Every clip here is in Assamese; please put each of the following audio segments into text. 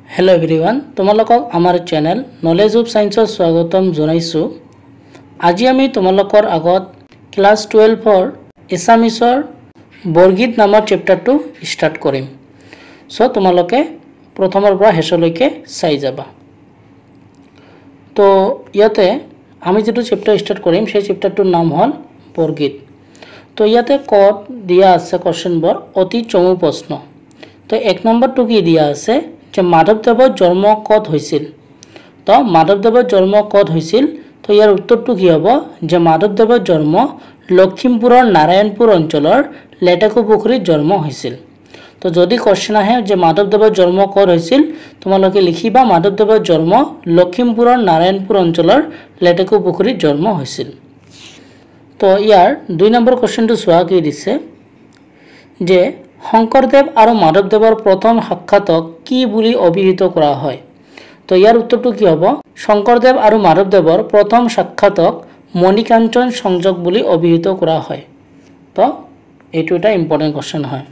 हेलो एवरीवन तुम्हालोকক आमार चैनल नॉलेज ऑफ साइंसर स्वागतम जनाइছো। আজি আমি তোমালোকৰ আগত ক্লাस 12 এছামিছৰ বৰগীত নামৰ চেপ্টাৰটো স্টাर्ट কৰিম। সো তোমালোকে প্ৰথমৰ পৰা শেষলৈকে চাই যাবা। তো ইয়াতে আমি যেটো চেপ্টাৰ স্টাर्ट কৰিম সেই চেপ্টাৰটোৰ নাম হল বৰগীত। তো ইয়াতে কত দিয়া আছে কোৱেশ্চনবোৰ অতি চমু প্ৰশ্ন। তো এক নম্বৰটো কি দিয়া আছে যে মাধৱদেৱৰ জন্ম কত হৈছিল। তো মাধৱদেৱৰ জন্ম কত হৈছিল। তো ইয়াৰ উত্তৰটো কি হ'ব যে মাধৱদেৱৰ জন্ম লখিমপুৰৰ নাৰায়ণপুৰ অঞ্চলৰ লেটেকুপুখুৰীত জন্ম হৈছিল। তো যদি কোৱেশ্চন আহে যে মাধৱদেৱৰ জন্ম কত হৈছিল তোমালোকে লিখিবা মাধৱদেৱৰ জন্ম লখিমপুৰৰ নাৰায়ণপুৰ অঞ্চলৰ লেটেকুপুখুৰীত জন্ম হৈছিল। তো ইয়াৰ 2 নম্বৰ কোৱেশ্চনটো চোৱা কি দিছে যে শংকৰদেৱ আৰু মাধৱদেৱৰ প্ৰথম সাক্ষাতক কি বুলি অভিহিত কৰা হয়। তো ইয়াৰ উত্তৰটো কি হ'ব শংকৰদেৱ আৰু মাধৱদেৱৰ প্ৰথম সাক্ষাতক মণিকাঞ্চন সংযোগ বুলি অভিহিত কৰা হয়। তো এইটো এটা ইম্পৰ্টেন্ট কোৱেশ্চন হয়।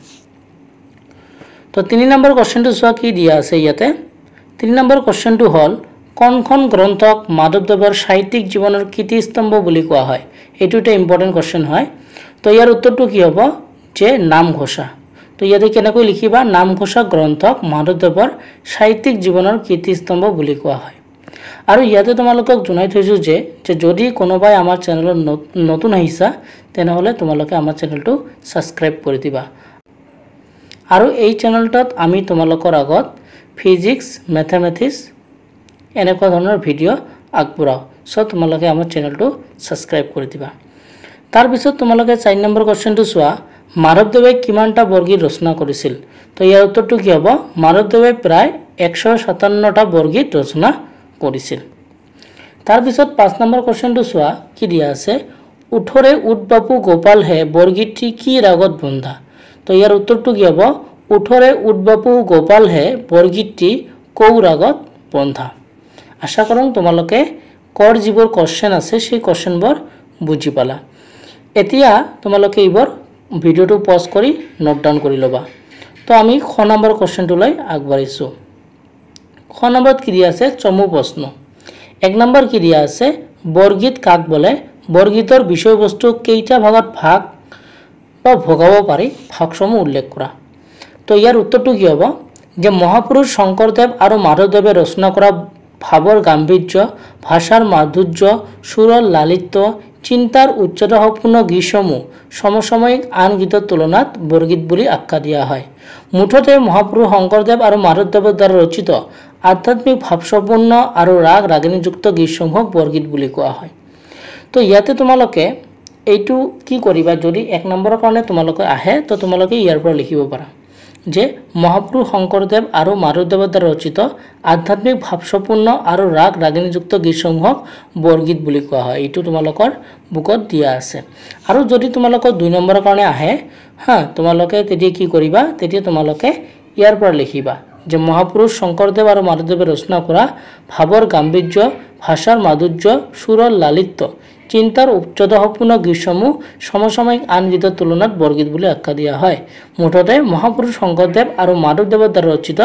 তো 3 নম্বৰ কোৱেশ্চনটো চোৱা কি দিয়া আছে ইয়াতে 3 নম্বৰ কোৱেশ্চনটো হল কোনখন গ্ৰন্থক মাধৱদেৱৰ সাহিত্যিক জীৱনৰ কীৰ্তিস্তম্ভ বুলি কোৱা হয়। এইটো এটা ইম্পৰ্টেন্ট কোৱেশ্চন হয়। তো ইয়াৰ উত্তৰটো কি হ'ব যে নামঘোষা। তো ইয়াতে কেনেকৈ লিখিবা নামঘোষা গ্ৰন্থক মাধৱদেৱৰ সাহিত্যিক জীৱনৰ কীৰ্তিস্তম্ভ বুলি কোৱা হয়। আৰু ইয়াতে তোমালোকক জনাই থৈছো যে যদি কোনোবাই আমাৰ চেনেলত নতুন আহিছা তেনেহলে তোমালোকে আমাৰ চেনেলটো সাবস্ক্ৰাইব কৰি দিবা। আৰু এই চেনেলটোত আমি তোমালোকৰ আগত ফিজিক্স ম্যাথমেটিক্স এনেকুৱা ধৰণৰ ভিডিও আগবঢ়াও। সো তোমালোকে আমাৰ চেনেলটো সাবস্ক্ৰাইব কৰি দিবা। তাৰ পিছত তোমালোকে 4 নম্বৰ কোৱেশ্চনটো চোৱা মাধৱদেৱে কিমানটা বৰগীত ৰচনা কৰিছিল। তো ইয়াৰ উত্তৰটো কি হ'ব মাধৱদেৱে প্ৰায় 157টা বৰগীত ৰচনা কৰিছিল। তাৰ পিছত 5 নম্বৰ কোৱেশ্চনটো চোৱা কি দিয়া আছে উঠৰে উৎবাপু গোপাল হে বৰগীতটি কি ৰাগত বন্ধা। তো ইয়াৰ উত্তৰটো কি হ'ব উঠৰে উৎবাপু গোপাল হে বৰগীতটি কৌ ৰাগত বন্ধা। আশা কৰোঁ তোমালোকে কৰ যিবোৰ কোৱেশ্চন আছে সেই কোৱেশ্চনবোৰ বুজি পালা। এতিয়া তোমালোকে এইবোৰ ভিডিওটো পজ কৰি নোট ডাউন কৰি লবা। তো আমি খ নম্বৰ কোৱেশ্চনটোলৈ আগবাঢ়িছো। খ নম্বৰত কি দিয়া আছে চমু প্ৰশ্ন। 1 নম্বৰ কি দিয়া আছে বৰগীত কাক বোলে বৰগীতৰ বিষয়বস্তু কেইটা ভাগত ভাগ বা ভগাব পাৰি ভাগসমূহ উল্লেখ কৰা। তো ইয়াৰ উত্তৰটো কি হ'ব যে মহাপুৰুষ শংকৰদেৱ আৰু মাধৱদেৱে ৰচনা কৰা ভাৱৰ গাম্ভীৰ্য ভাষাৰ মাধুৰ্য সুৰৰ লালিত্য চিন্তাৰ উচ্চতাপূৰ্ণ গীতসমূহ সমসাময়িক আন গীতৰ তুলনাত বৰগীত বুলি আখ্যা দিয়া হয়। মুঠতে মহাপুৰুষ শংকৰদেৱ আৰু মাধৱদেৱৰ দ্বাৰা ৰচিত আধ্যাত্মিক ভাৱসম্পন্ন আৰু ৰাগ ৰাগিনীযুক্ত গীতসমূহক বৰগীত বুলি কোৱা হয়। তো ইয়াতে তোমালোকে এইটো কি কৰিবা যদি 1 নম্বৰৰ কাৰণে তোমালোকে আহে তো তোমালোকে ইয়াৰ পৰা লিখিব পাৰা যে মহাপুৰুষ শংকৰদেৱ আৰু মাধৱদেৱৰ দ্বাৰা ৰচিত আধ্যাত্মিক ভাৱসম্পন্ন আৰু ৰাগ ৰাগিনীযুক্ত গীতসমূহক বৰগীত বুলি কোৱা হয়। এইটো তোমালোকৰ বুকত দিয়া আছে। আৰু যদি তোমালোকৰ 2 নম্বৰৰ কাৰণে আহে তোমালোকে তেতিয়া কি কৰিবা তেতিয়া তোমালোকে ইয়াৰ পৰা লিখিবা যে মহাপুৰুষ শংকৰদেৱ আৰু মাধৱদেৱে ৰচনা কৰা ভাৱৰ গাম্ভীৰ্য ভাষাৰ মাধুৰ্য সুৰৰ লালিত্য চিন্তাৰ উচ্চতাপূৰ্ণ গীতসমূহ সমসাময়িক আন গীতৰ তুলনাত বৰগীত বুলি আখ্যা দিয়া হয়। মুঠতে মহাপুৰুষ শংকৰদেৱ আৰু মাধৱদেৱৰ দ্বাৰা ৰচিত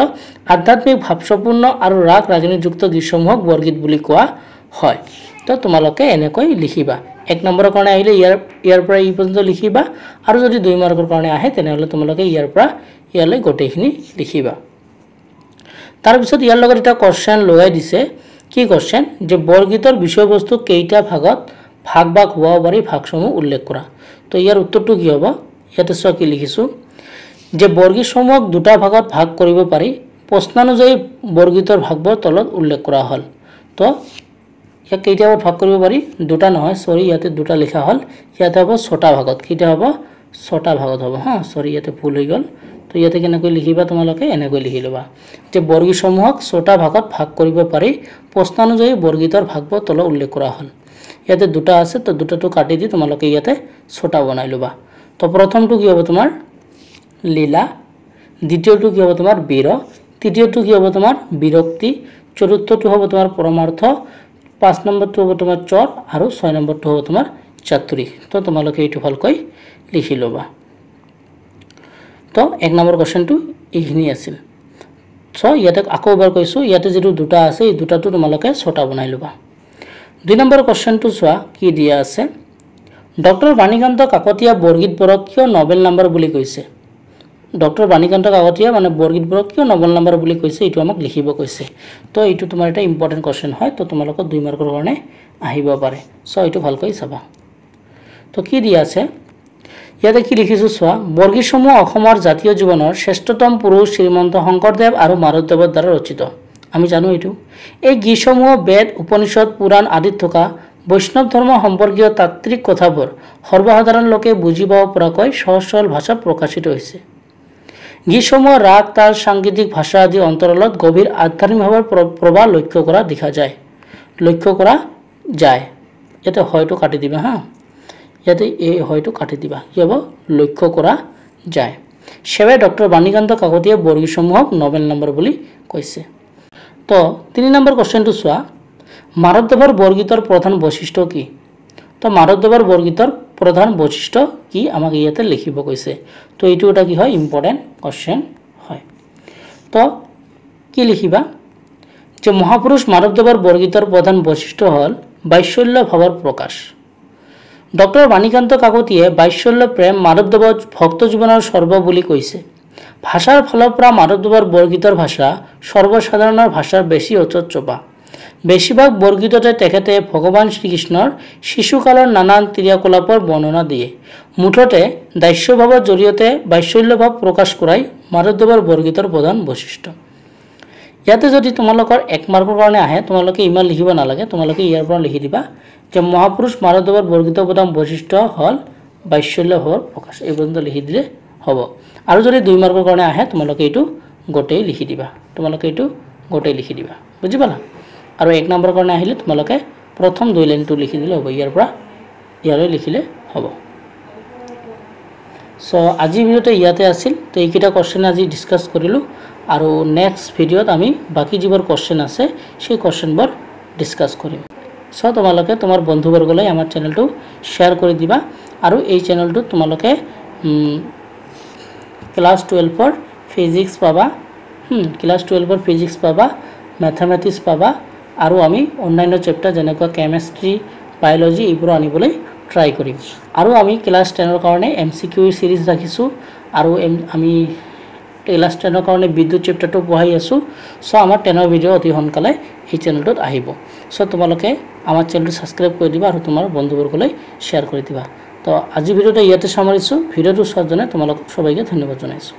আধ্যাত্মিক ভাৱসম্পন্ন আৰু ৰাগ ৰাগিনীযুক্ত গীতসমূহক বৰগীত বুলি কোৱা হয়। তো তোমালোকে এনেকৈ লিখিবা 1 নম্বৰৰ কাৰণে আহিলে ইয়াৰ পৰা এই পৰ্যন্ত লিখিবা আৰু যদি 2 মাৰ্কৰ কাৰণে আহে তেনেহলে তোমালোকে ইয়াৰ পৰা ইয়ালৈ গোটেইখিনি লিখিবা। তাৰ পিছত ইয়াৰ লগত এটা কোৱেশ্চন লগাই দিছে কি কোৱেশ্চন যে বৰগীতৰ বিষয়বস্তু কেইটা ভাগত ভাগ হোৱা পাৰি ভাগসমূহ উল্লেখ কৰা। তো ইয়াৰ উত্তৰটো কি হ'ব ইয়াতে চোৱা কি লিখিছো যে বৰগীতসমূহক 2টা ভাগত ভাগ কৰিব পাৰি প্ৰশ্নানুযায়ী বৰগীতৰ ভাগবোৰ তলত উল্লেখ কৰা হ'ল। তো ইয়াক কেইটা ভাগ কৰিব পাৰি 2টা নহয় সৰি ইয়াতে 2টা লিখা হ'ল ইয়াতে হ'ব 6টা ভাগত কেইটা হ'ব 6টা ভাগত হ'ব সৰি ইয়াতে ভুল হৈ গ'ল। তো ইয়াতে কেনেকৈ লিখিবা তোমালোকে এনেকৈ লিখি ল'বা যে বৰগীতসমূহক 6টা ভাগত ভাগ কৰিব পাৰি প্ৰশ্নানুযায়ী বৰগীতৰ ভাগবোৰ তলত উল্লেখ কৰা হ'ল। ইয়াতে 2টা আছে তো 2টাটো কাটি দি তোমালোকে ইয়াতে 6টা বনাই ল'বা। তো প্ৰথমটো কি হ'ব তোমাৰ লীলা দ্বিতীয়টো কি হ'ব তোমাৰ বীৰ তৃতীয়টো কি হ'ব তোমাৰ বিৰক্তি চতুৰ্থটো হ'ব তোমাৰ পৰমাৰ্থ 5 নম্বৰটো হ'ব তোমাৰ চৰ আৰু 6 নম্বৰটো হ'ব তোমাৰ চাতুৰী। তো তোমালোকে এইটো ভালকৈ লিখি ল'বা। তো 1 নম্বৰ কোৱেশ্চনটো এইখিনি আছিল। সো ইয়াতে আকৌ এবাৰ কৈছোঁ ইয়াতে যেটো দুটা আছে এই দুটাটো তোমালোকে ছটা বনাই লবা 2 নম্বৰ কোশ্চেনটো চোৱা কি দিয়া আছে ডক্টৰ বাণীকান্ত কাকতীয়া বৰগীত বৰক কিয় নোবেল নাম্বাৰ বুলি কৈছে ডক্টৰ বাণীকান্ত কাকতীয়া মানে বৰগীত বৰক কিয় নোবেল নাম্বাৰ বুলি কৈছে এটো আমাক লিখিব কৈছে তো এটো তোমাৰ এটা ইম্পৰ্টেন্ট কোশ্চেন হয় তো তোমালোক 2 মাৰ্কৰ কাৰণে আহিব পাৰে সো এটো ভালকৈ চাবা তো কি দিয়া আছে ইয়াতে কি লিখিছো চোৱা বৰগীতসমূহ অসমৰ জাতীয় জীৱনৰ শ্ৰেষ্ঠতম পুৰুষ শ্ৰীমন্ত শংকৰদেৱ আৰু মাধৱদেৱৰ দ্বাৰা ৰচিত আমি জানো এটো এই গীতসমূহ বেদ উপনিষদ পুৰাণ আদিত থকা বৈষ্ণৱ ধৰ্ম সম্পৰ্কীয় তাত্ত্বিক কথাবোৰ সৰ্বসাধাৰণ লোকে বুজি পাব পৰাকৈ সহজ সৰল ভাষাত প্ৰকাশিত হৈছে গীতসমূহ ৰাগ তাল সাংগীতিক ভাষা আদি অন্তৰালত গভীৰ আধ্যাত্মিক ভাৱৰ প্ৰবাহ লক্ষ্য কৰা দেখা যায় ইয়াতে হয়তো কাটি দিবা হা ইয়াতে এই হয়তো কাটি দিবা কি হ'ব লক্ষ্য কৰা যায় সেয়ে ডক্টৰ বাণীকান্ত কাকতীয়া বৰগীতসমূহক নোবেল নম্বৰ বুলি কৈছে তো 3 নম্বৰ কোশ্চেনটো চোৱা মাধৱদেৱৰ বৰগীতৰ প্ৰধান বৈশিষ্ট্য কি তো মাধৱদেৱৰ বৰগীতৰ প্ৰধান বৈশিষ্ট্য কি আমাক ইয়াতে লিখিব কৈছে তো এইটো এটা কি হয় ইম্পৰ্টেন্ট কোশ্চেন হয় তো কি লিখিবা যে মহাপুৰুষ মাধৱদেৱৰ বৰগীতৰ প্ৰধান বৈশিষ্ট্য হ'ল বাৎসল্য ভাৱৰ প্ৰকাশ ডক্টৰ বাণীকান্ত কাকতীয়ে বাৎসল্য প্ৰেম মাধৱদেৱৰ ভক্ত জীৱনৰ সৰ্ব বুলি কৈছে ভাষাৰ ফালৰ পৰা মাধৱদেৱৰ বৰগীতৰ ভাষা সৰ্বসাধাৰণৰ ভাষাৰ বেছি অচচ্চপা বেছিভাগ বৰগীততে তেখেতে ভগৱান শ্ৰীকৃষ্ণৰ শিশুকালৰ নানান ক্ৰিয়াকলাপৰ বৰ্ণনা দিয়ে মুঠতে দাস্যভাৱৰ জৰিয়তে বাৎসল্য ভাৱ প্ৰকাশ কৰাই মাধৱদেৱৰ বৰগীতৰ প্ৰধান বৈশিষ্ট্য ইয়াতে যদি তোমালোকৰ 1 মাৰ্কৰ কাৰণে আহে তোমালোকে ইমান লিখিব নালাগে তোমালোকে ইয়াৰ পৰা লিখি দিবা যে মহাপুৰুষ মাধৱদেৱৰ বৰগীতৰ প্ৰধান বৈশিষ্ট্য হ'ল বাৎসল্য ভাৱৰ প্ৰকাশ এই পৰ্যন্ত লিখি দিলে হ'ব আৰু যদি 2 মাৰ্কৰ কাৰণে আহে তোমালোকে এটো গোটেই লিখি দিবা বুজি পালা আৰু 1 নম্বৰৰ কাৰণে আহিলে তোমালোকে প্ৰথম 2 লাইনটো লিখি দিলে হ'ব ইয়াৰ পৰা ইয়ালৈ লিখিলে হ'ব সো আজি ভিডিওতে ইয়াতে আছিল তো এইকেইটা কোশ্চেন আজি ডিসকাস কৰিলো আৰু নেক্সট ভিডিওত আমি বাকি যিবোৰ কোশ্চেন আছে সেই কোশ্চেনবোৰ ডিসকাস কৰিম সো তোমালোকে তোমাৰ বন্ধুবৰ্গলৈ আমাৰ চেনেলটো শেয়াৰ কৰি দিবা আৰু এই চেনেলটো তোমালোকে ক্লাস 12 ৰ ফিজিক্স পাবা ক্লাস 12 ৰ ফিজিক্স পাবা ম্যাথমেটিক্স পাবা আৰু আমি অন্যান্য চেপ্টাৰ যেনেকৈ কেমিষ্ট্ৰি বায়োলজি এইবোৰ আনিবলৈ ট্ৰাই কৰিম আৰু আমি ক্লাস 10 ৰ কাৰণে এমসিকিউ সিৰিজ ৰাখিছো আৰু আমি ক্লাস 10 ৰ কাৰণে বিদ্যুৎ চেপ্টাৰটো পঢ়াই আছো সো আমাৰ 10 ৰ ভিডিও অতি সোনকালে এই চেনেলটোত আহিব সো তোমালোকে আমাৰ চেনেলটো সাবস্ক্ৰাইব কৰি দিবা আৰু তোমাৰ বন্ধুবৰ্গলৈ শেয়াৰ কৰি দিবা তো আজি ভিডিওটো ইয়াতে সামৰিছো ভিডিওটো চোৱাৰ জন্য তোমালোক সবাইকে ধন্যবাদ জনাইছো